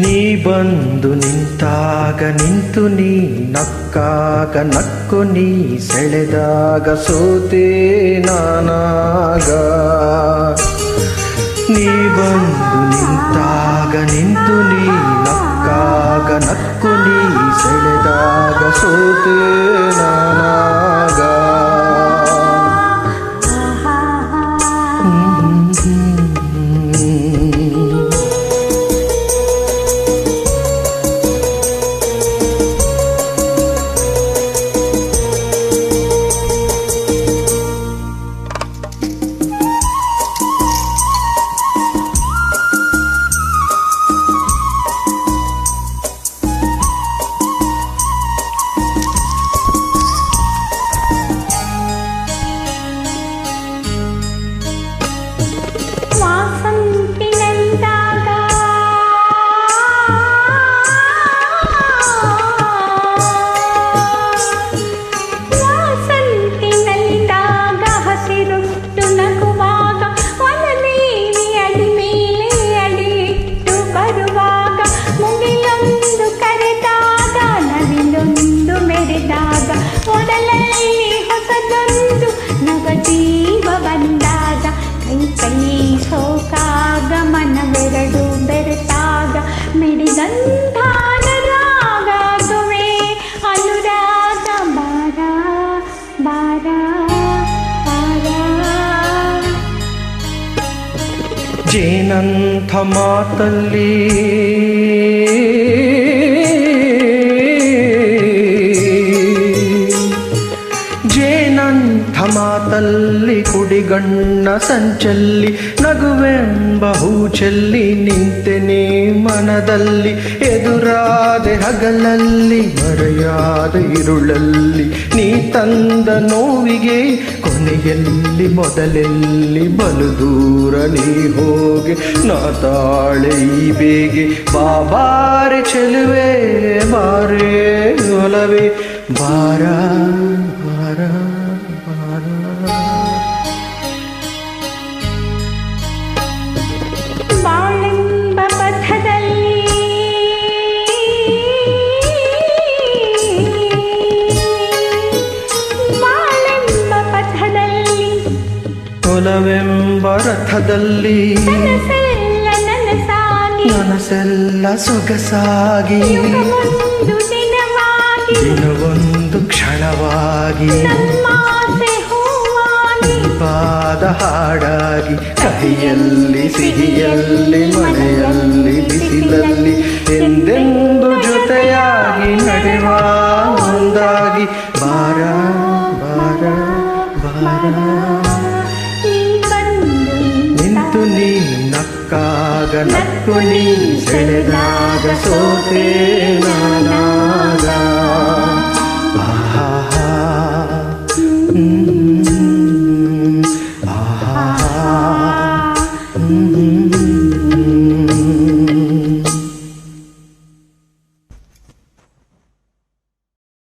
ನೀ ಬಂದು ನಿಂತಾಗ ನಿಂತು ನೀ ನಕ್ಕಾಗ ನಕ್ಕು ನೀ ಸೆಳೆದಾಗ ಸೋತೆ ನಾನಾಗ. ನೀ ಬಂದು ನಿಂತಾಗ ನಿಂತು ನೀ ನಕ್ಕಾಗ ನಕ್ಕು ನೀ ಸೆಳೆದಾಗ ಸೋತೆ ನಾನಾಗ. ಮನವೆರಡು ಬೆರೆತಾಗ ಮಿಡಿದಂಧಾನರಾಗಾದುವೆ ಅನುರಾಗ ಬಾರ ಬಾರ ಬಾರ. ಜೇನಂಥ ಮಾತಲ್ಲಿ ಜೇನಂಥ ಮಾತಲ್ಲಿ ಕುಡಿಗಣ್ಣ ಸಂಚಲ್ಲಿ ನಗುವೆಂಬ ಹೂಚೆಲ್ಲಿ ನಿಂತೆನೆ ಮನದಲ್ಲಿ. ಎದುರಾದೆ ಹಗಲಲ್ಲಿ ಮರೆಯಾದ ಇರುಳಲ್ಲಿ ನೀ ತಂದ ನೋವಿಗೆ ಕೊನೆಯಲ್ಲಿ ಮೊದಲೆಲ್ಲಿ ಬಲು ದೂರ ನೀ ಹೋಗೆ ನಾ ತಾಳೆ ಈ ಬೇಗೆ. ಬಾಬಾರೆ ಚೆಲುವೆ ಬಾರೇ ಒಲವೇ ಬಾರ ಬಾರ ಬಾರ. ಬಾಳೆಂಬ ಪಥದಲ್ಲಿ ಬಾಳೆಂಬ ಪಥದಲ್ಲಿ ಒಲವೆಂಬ ರಥದಲ್ಲಿ ನನಸೆಲ್ಲ ನನಸಾಗಿ ನನಸೆಲ್ಲ ಸೊಗಸಾಗಿ ಒಂದು ದಿನವಾಗಿ ದಿನವೊಂದು ಕ್ಷಣವಾಗಿ ನಮ್ಮಾಸೆ ಹೂವಾಗಿ ಪಾದ ಹಾಡಾಗಿ ಕಹಿಯಲ್ಲಿ ಸಿಹಿಯಲ್ಲಿ ಮನೆಯಲ್ಲಿ ಬಿಸಿಲಲ್ಲಿ ಎಂದೆಂದು ಜೊತೆಯಾಗಿ ನಡೆವ ಒಂದಾಗಿ ಬಾರ ಬಾರ ಬಾರ. ನಿಂತು ನೀ ನಕ್ಕಾಗ ನಕ್ಕು ನೀ ಸೆಳೆದಾಗ ಸೋತೆ ನಾನಾಗ.